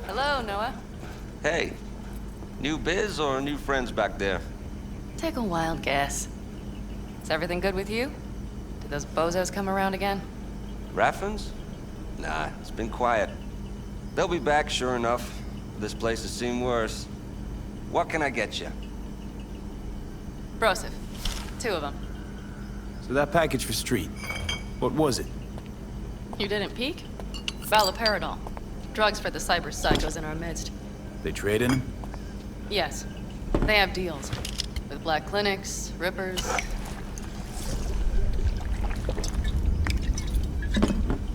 Hello, Noah. Hey, new biz or new friends back there? Take a wild guess. Is everything good with you? Did those bozos come around again? Raffins? Nah, it's been quiet. They'll be back, sure enough. This place has seen worse. What can I get you? Broseph. 2 of them. So that package for Street, what was it? You didn't peek? Valoperidol. Drugs for the cyber psychos in our midst. They trade in them? Yes. They have deals. With black clinics, rippers.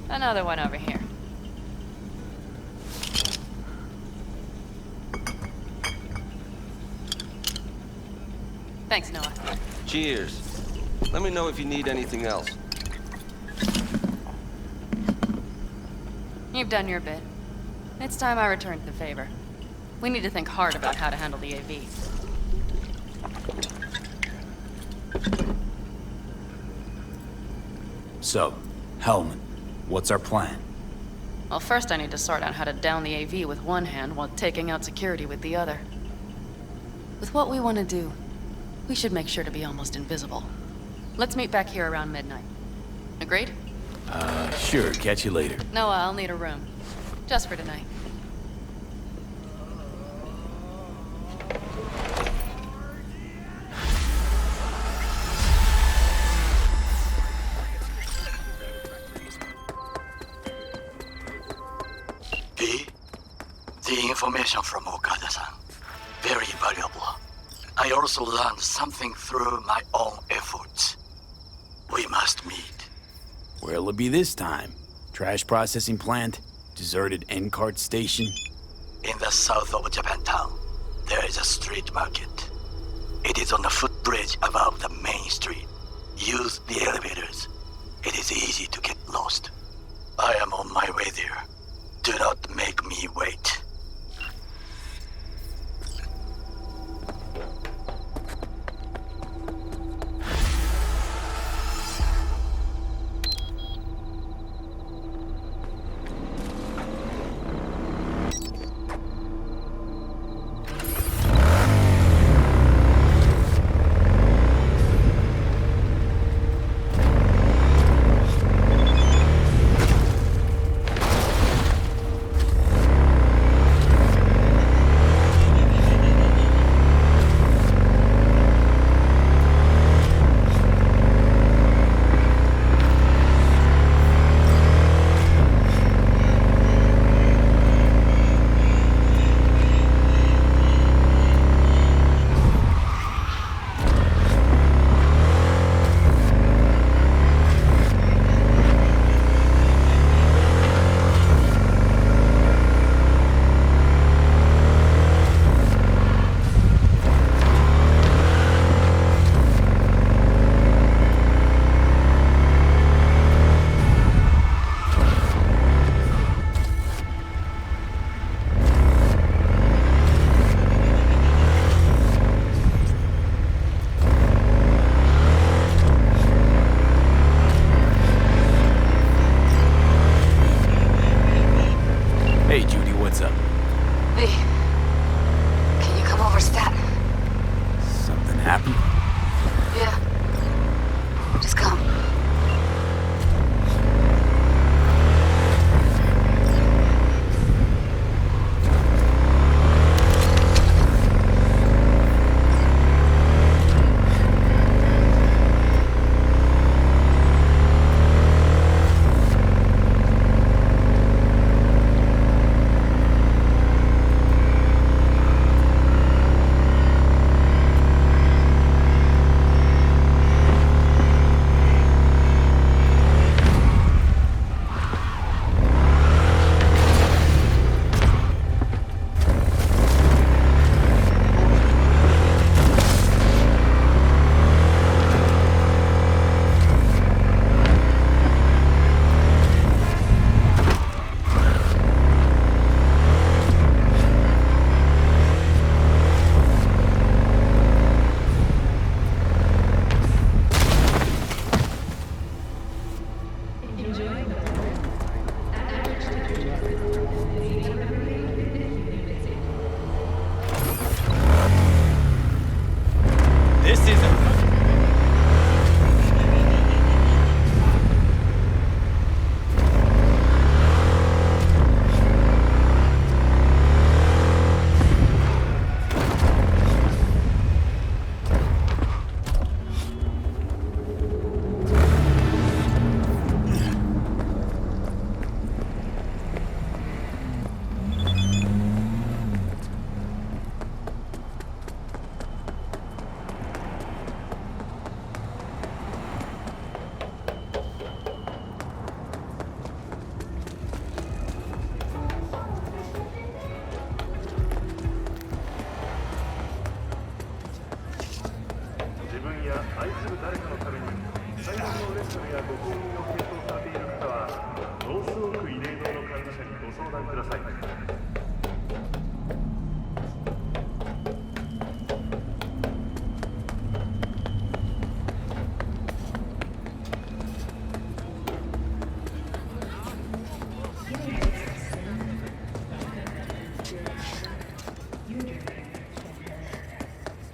Another one over here. Thanks, Noah. Cheers. Let me know if you need anything else. You've done your bit. It's time I returned the favor. We need to think hard about how to handle the AV. So, Hellman, what's our plan? Well, first I need to sort out how to down the AV with one hand while taking out security with the other. With what we want to do, we should make sure to be almost invisible. Let's meet back here around midnight. Agreed? Sure, catch you later. Noah, I'll need a room. Just for tonight. The information from Okada-san. Very valuable. I also learned something through my own efforts. We must meet. Where'll it be this time? Trash processing plant? Deserted N-cart station? In the south of Japantown, there is a street market. It is on a footbridge above the main street. Use the elevators. It is easy to get lost. I am on my way there. Do not make me wait.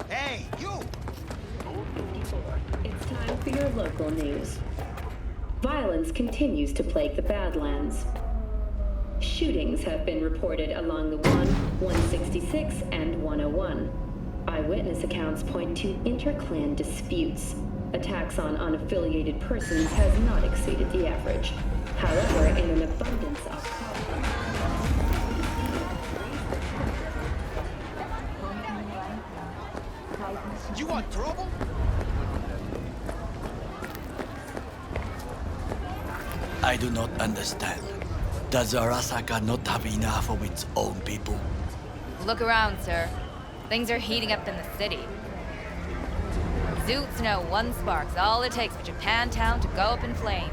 Hey, you! It's time for your local news. Violence continues to plague the Badlands. Shootings have been reported along the 166, and 101. Eyewitness accounts point to inter-clan disputes. Attacks on unaffiliated persons has not exceeded the average. However, in an abundance of You want trouble? I do not understand. Does Arasaka not have enough of its own people? Look around, sir. Things are heating up in the city. Zoots know one spark's all it takes for Japantown to go up in flames.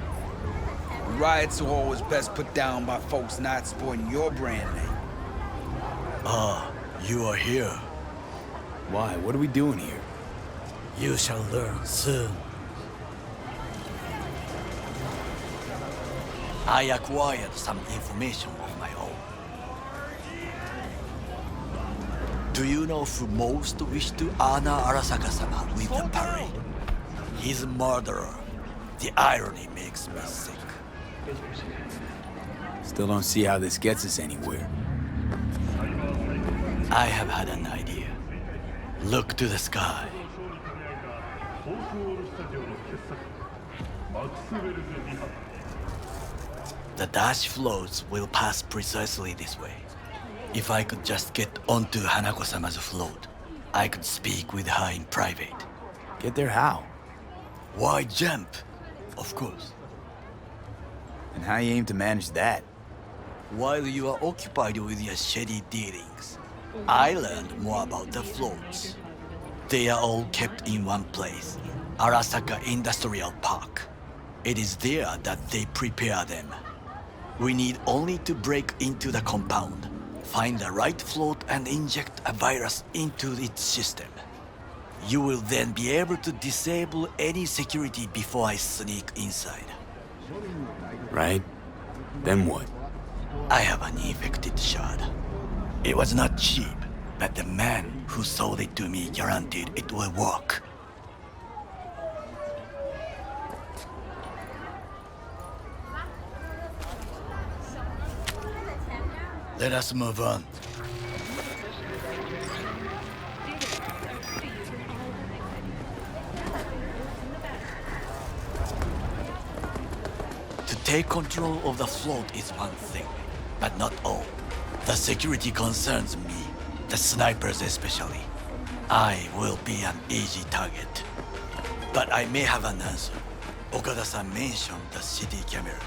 Riots are always best put down by folks not supporting your brand name. Ah, you are here. Why? What are we doing here? You shall learn soon. I acquired some information of my own. Do you know who most wished to honor Arasaka-sama with the parade? His murderer. The irony makes me sick. Still don't see how this gets us anywhere. I have had an idea. Look to the sky. The dash floats will pass precisely this way. If I could just get onto Hanako-sama's float, I could speak with her in private. Get there how? Why jump? Of course. And how you aim to manage that? While you are occupied with your shady dealings, I learned more about the floats. They are all kept in one place, Arasaka Industrial Park. It is there that they prepare them. We need only to break into the compound, find the right float and inject a virus into its system. You will then be able to disable any security before I sneak inside. Right? Then what? I have an infected shard. It was not cheap, but the man who sold it to me guaranteed it will work. Let us move on. To take control of the float is one thing, but not all. The security concerns me, the snipers especially. I will be an easy target. But I may have an answer. Okada-san mentioned the city cameras.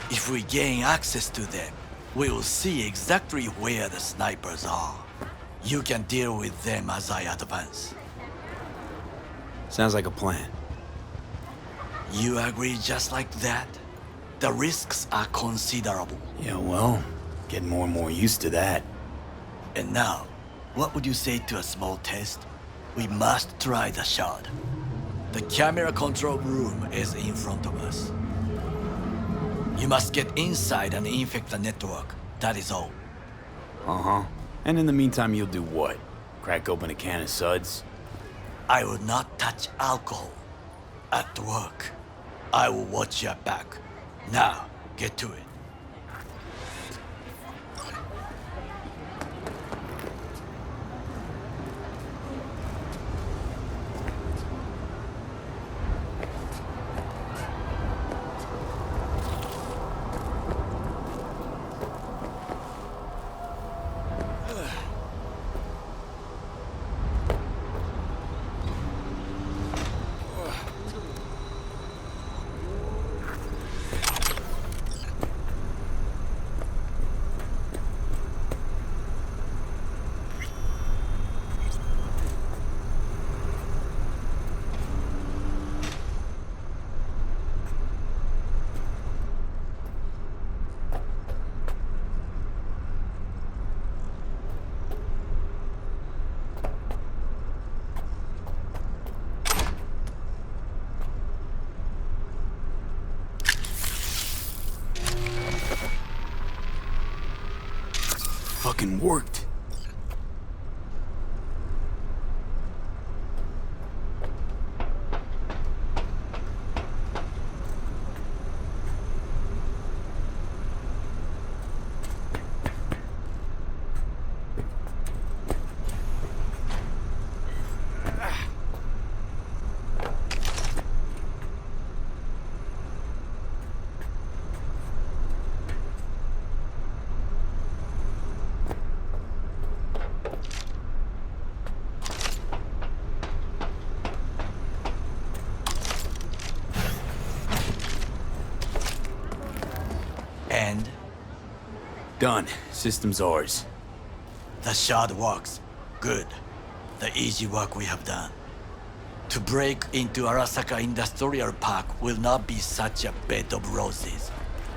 If we gain access to them, we will see exactly where the snipers are. You can deal with them as I advance. Sounds like a plan. You agree just like that? The risks are considerable. Yeah, well, getting more and more used to that. And now, what would you say to a small test? We must try the shard. The camera control room is in front of us. You must get inside and infect the network. That is all. Uh-huh. And in the meantime, you'll do what? Crack open a can of suds? I will not touch alcohol. At work, I will watch your back. Now, get to it. fucking worked. And Done. System's ours. the shard works. Good. The easy work we have done. To break into Arasaka Industrial Park will not be such a bed of roses.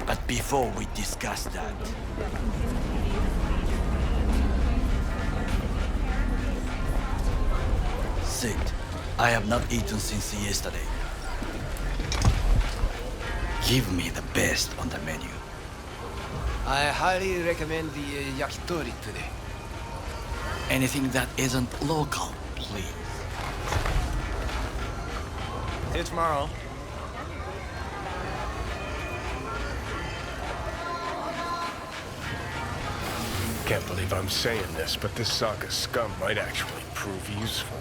But before we discuss that, sit. I have not eaten since yesterday. Give me the best on the menu. I highly recommend the yakitori today. Anything that isn't local, please. See you tomorrow. Can't believe I'm saying this, but this Sokka scum might actually prove useful.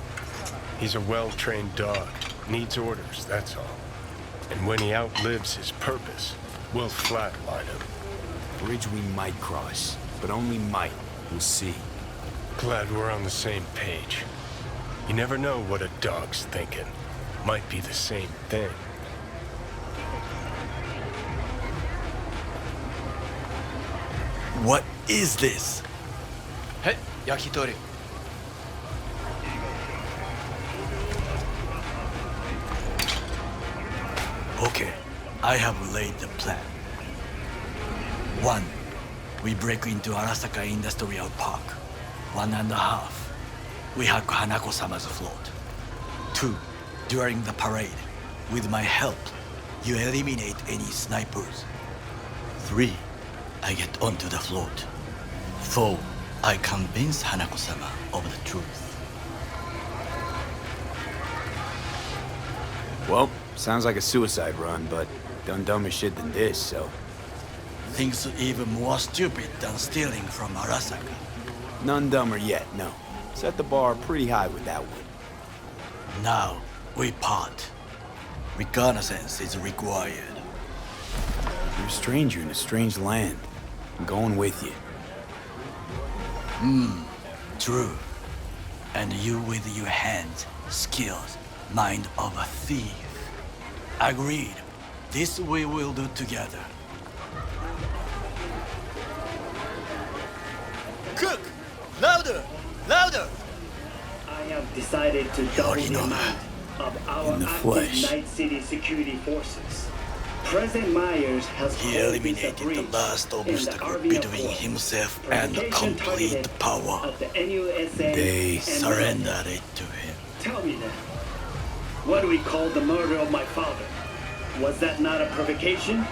He's a well-trained dog. Needs orders, that's all. And when he outlives his purpose, we'll flatline him. Bridge we might cross, but only might. We'll see. Glad we're on the same page. You never know what a dog's thinking. Might be the same thing. What is this? Hey, yakitori. Okay, I have laid the plan. 1. We break into Arasaka Industrial Park. 1.5. We hack Hanako-sama's float. 2. During the parade, with my help, you eliminate any snipers. 3. I get onto the float. 4. I convince Hanako-sama of the truth. Well, sounds like a suicide run, but done dumber shit than this, so... Things even more stupid than stealing from Arasaka. None dumber yet, no. Set the bar pretty high with that one. Now, we part. Reconnaissance is required. You're a stranger in a strange land. I'm going with you. True. And you with your hands, skills, mind of a thief. Agreed. This we will do together. Cook! Louder! Louder! I have decided to double the Yorinobu. amount of our In the active flesh. Night City security forces. President Myers has He called eliminated this a the breach last in the obstacle Army of between Force. himself and the Provocation complete targeted power. of the NUSA They and Surrendered it to him. Tell me then, what do we call the murder of my father? Was that not a provocation?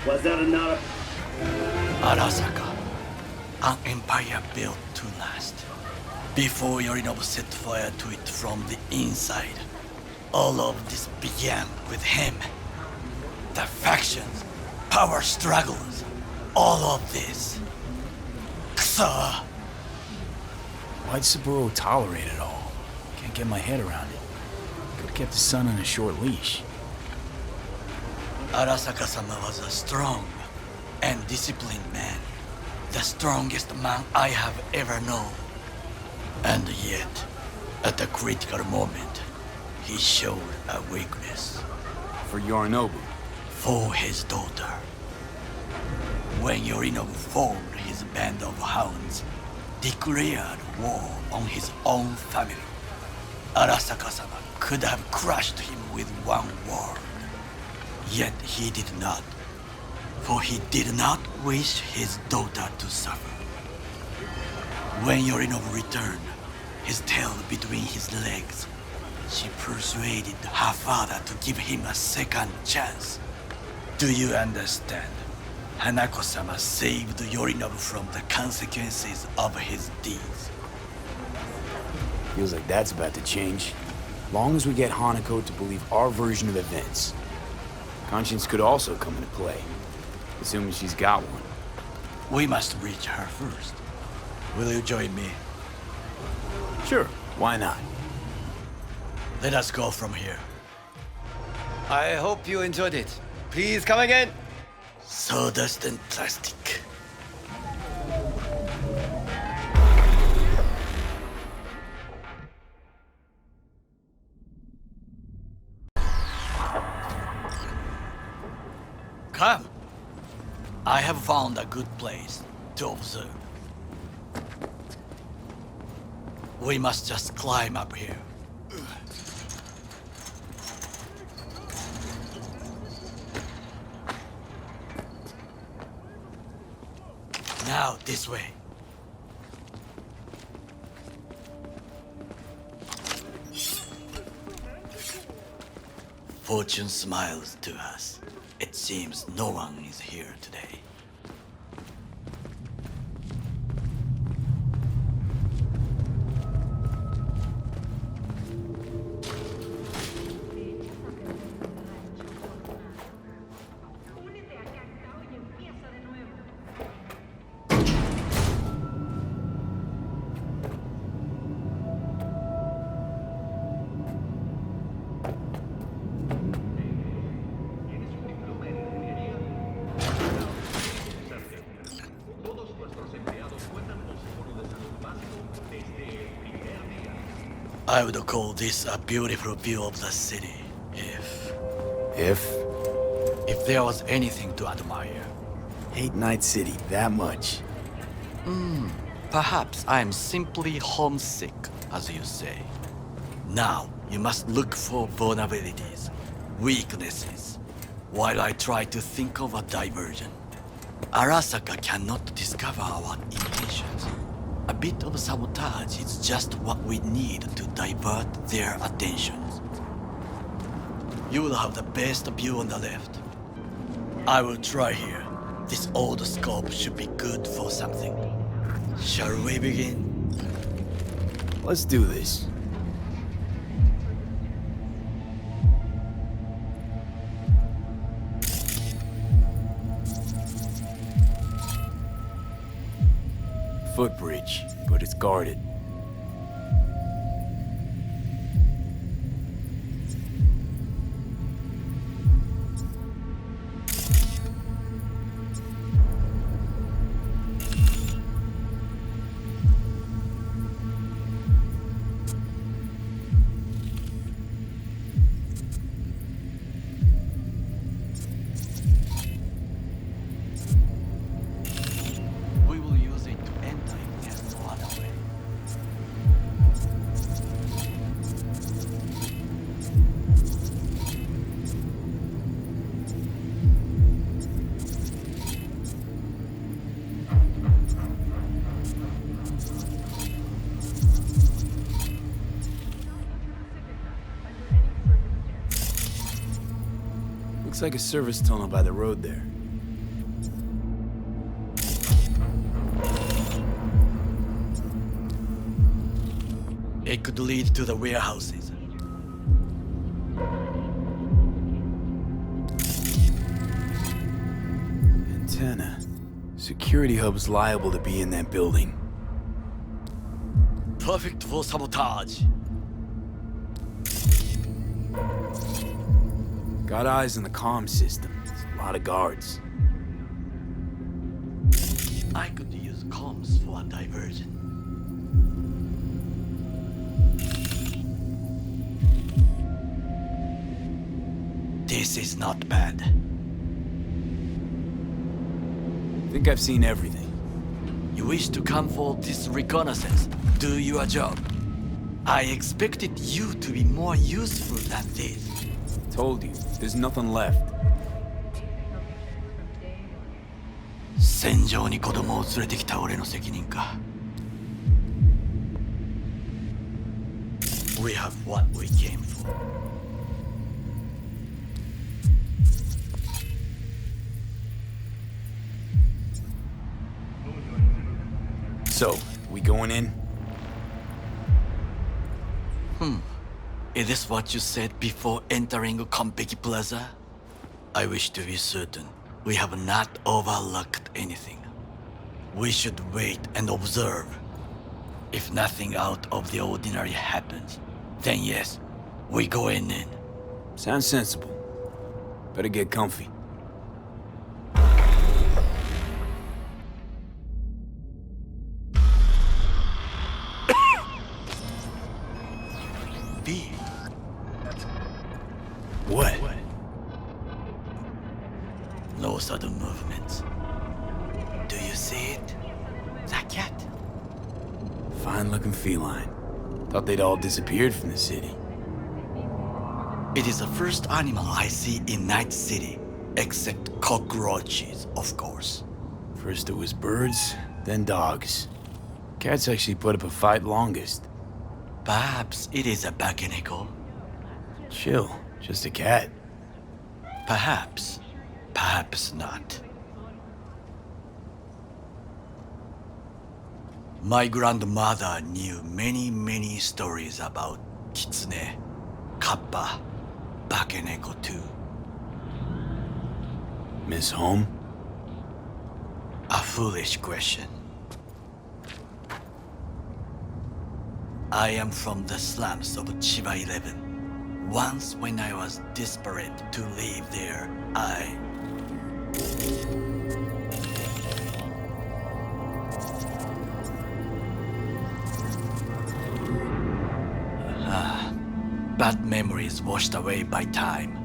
Was that not a... Arasaka, an empire built to last. Before Yorinobu set fire to it from the inside, all of this began with him. The factions, power struggles, all of this. Kusa! Why'd Saburo tolerate it all? Can't get my head around it. Could've kept his son on a short leash. Arasaka-sama was a strong and disciplined man. The strongest man I have ever known. And yet, at a critical moment, he showed a weakness. For Yorinobu. For his daughter. When Yorinobu formed his band of hounds, declared war on his own family, Arasaka-sama could have crushed him with one word. Yet he did not, for he did not wish his daughter to suffer. When Yorinobu returned, his tail between his legs, she persuaded her father to give him a second chance. Do you understand? Hanako-sama saved Yorinobu from the consequences of his deeds. Feels like that's about to change. Long as we get Hanako to believe our version of events. Conscience could also come into play, assuming she's got one. We must reach her first. Will you join me? Sure, why not? Let us go from here. I hope you enjoyed it. Please come again. Sawdust and plastic. Come. I have found a good place to observe. We must just climb up here. Now, this way. Fortune smiles to us. It seems no one is here today. I would call this a beautiful view of the city, if there was anything to admire. Hate Night City that much. Perhaps I am simply homesick, as you say. Now, you must look for vulnerabilities, weaknesses, while I try to think of a diversion. Arasaka cannot discover our intentions. A bit of sabotage is just what we need to divert their attentions. You will have the best view on the left. I will try here. This old scope should be good for something. Shall we begin? Let's do this. Footbridge, but it's guarded. We will use it to enter if there's no other way. Looks like a service tunnel by the road there. It could lead to the warehouses. Antenna. Security hub's liable to be in that building. Perfect for sabotage. Got eyes on the comm system. There's a lot of guards. I could use comms for a diversion. This is not bad. Think I've seen everything. You wish to come for this reconnaissance, do your job. I expected you to be more useful than this. Told you, there's nothing left. 戦場に子供を連れてきた俺の責任か。We have what we came for. So, we going in? Is this what you said before entering Konpeki Plaza? I wish to be certain we have not overlooked anything. We should wait and observe. If nothing out of the ordinary happens, then yes, we going in. Sounds sensible. Better get comfy. V. What? No sudden movements. Do you see it? That cat? Fine-looking feline. Thought they'd all disappeared from the city. It is the first animal I see in Night City, except cockroaches, of course. First it was birds, then dogs. Cats actually put up a fight longest. Perhaps it is a Bakeneko. Chill, just a cat. Perhaps. Perhaps not. My grandmother knew many stories about Kitsune, Kappa, Bakeneko too. Miss home? A foolish question. I am from the slums of Chiba 11. Once when I was desperate to live there, bad memories washed away by time.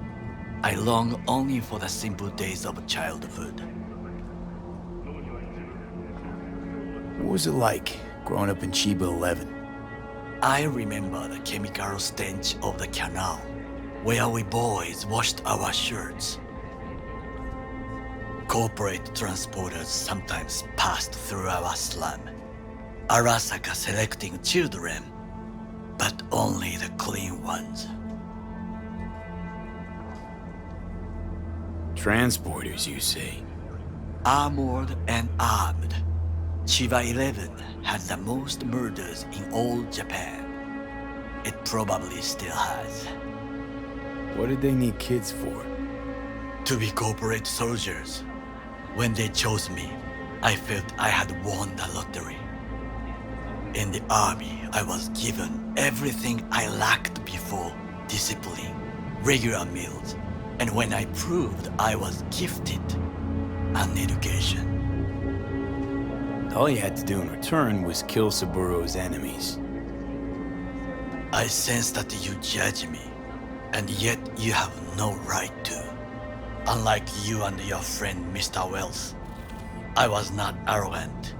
I long only for the simple days of childhood. What was it like, growing up in Chiba 11? I remember the chemical stench of the canal, where we boys washed our shirts. Corporate transporters sometimes passed through our slum, Arasaka selecting children, but only the clean ones. Transporters, you say? Armored and armed. Chiba 11 had the most murders in all Japan. It probably still has. What did they need kids for? To be corporate soldiers. When they chose me, I felt I had won the lottery. In the army, I was given everything I lacked before: discipline, regular meals, and when I proved I was gifted, an education. All you had to do in return was kill Saburo's enemies. I sense that you judge me, and yet you have no right to. Unlike you and your friend Mr. Wells, I was not arrogant.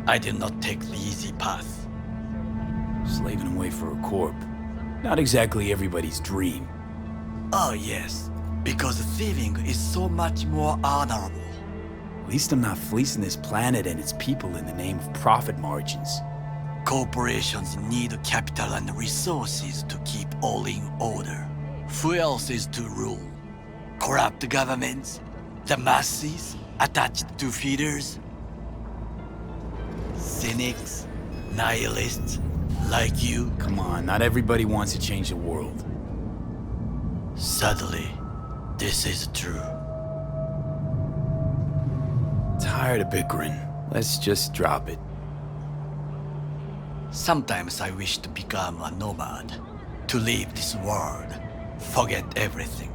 I did not take the easy path. Slaving away for a corp. Not exactly everybody's dream. Oh yes, because thieving is so much more honorable. At least I'm not fleecing this planet and its people in the name of profit margins. Corporations need capital and resources to keep all in order. Who else is to rule? Corrupt governments? The masses attached to feeders? Cynics? Nihilists? Like you? Come on, not everybody wants to change the world. Sadly, this is true. Tired of bickering. Let's just drop it. Sometimes I wish to become a nomad, to leave this world, forget everything.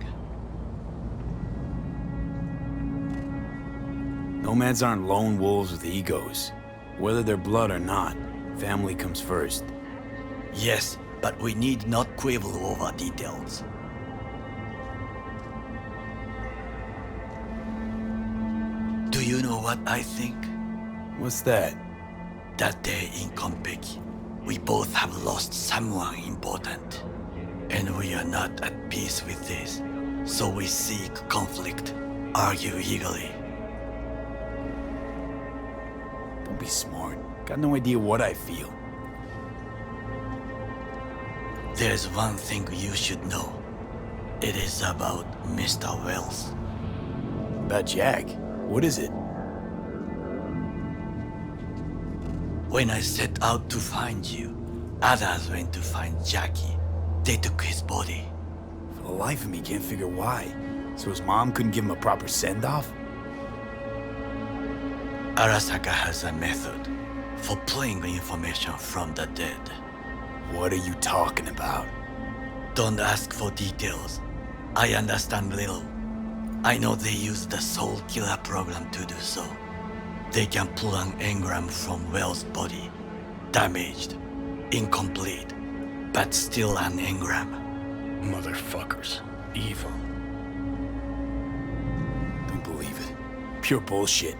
Nomads aren't lone wolves with egos. Whether they're blood or not, family comes first. Yes, but we need not quibble over details. Do you know what I think? What's that? That day in Konpeki, we both have lost someone important. And we are not at peace with this, so we seek conflict, argue eagerly. Don't be smart. Got no idea what I feel. There's one thing you should know. It is about Mr. Wells. About Jack? What is it? When I set out to find you, others went to find Jackie. They took his body. For the life of me, can't figure why. So his mom couldn't give him a proper send-off? Arasaka has a method for pulling information from the dead. What are you talking about? Don't ask for details. I understand little. I know they use the Soul Killer program to do so. They can pull an engram from Well's body. Damaged, incomplete, but still an engram. Motherfuckers. Evil. Don't believe it. Pure bullshit.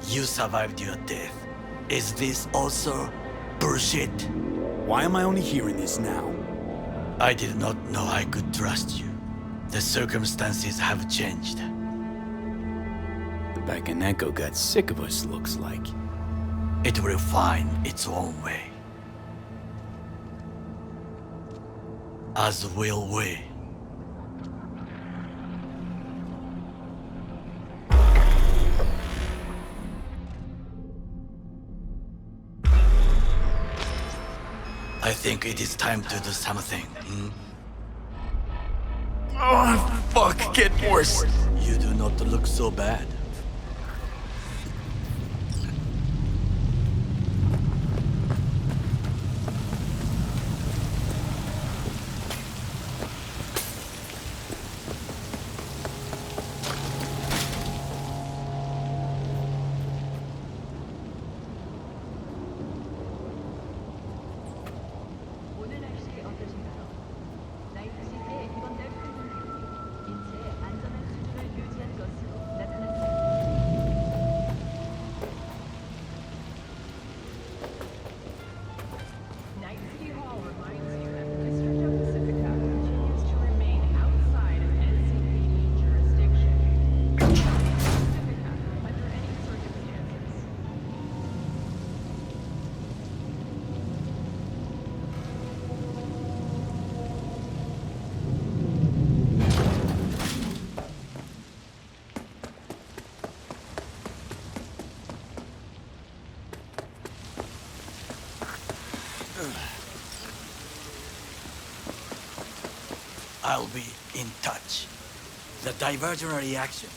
You survived your death. Is this also bullshit? Why am I only hearing this now? I did not know I could trust you. The circumstances have changed. The Bakaneko got sick of us, looks like. It will find its own way. As will we. I think it is time to do something. Oh, fuck, get worse. You do not look so bad. I'll be in touch. The divergent reaction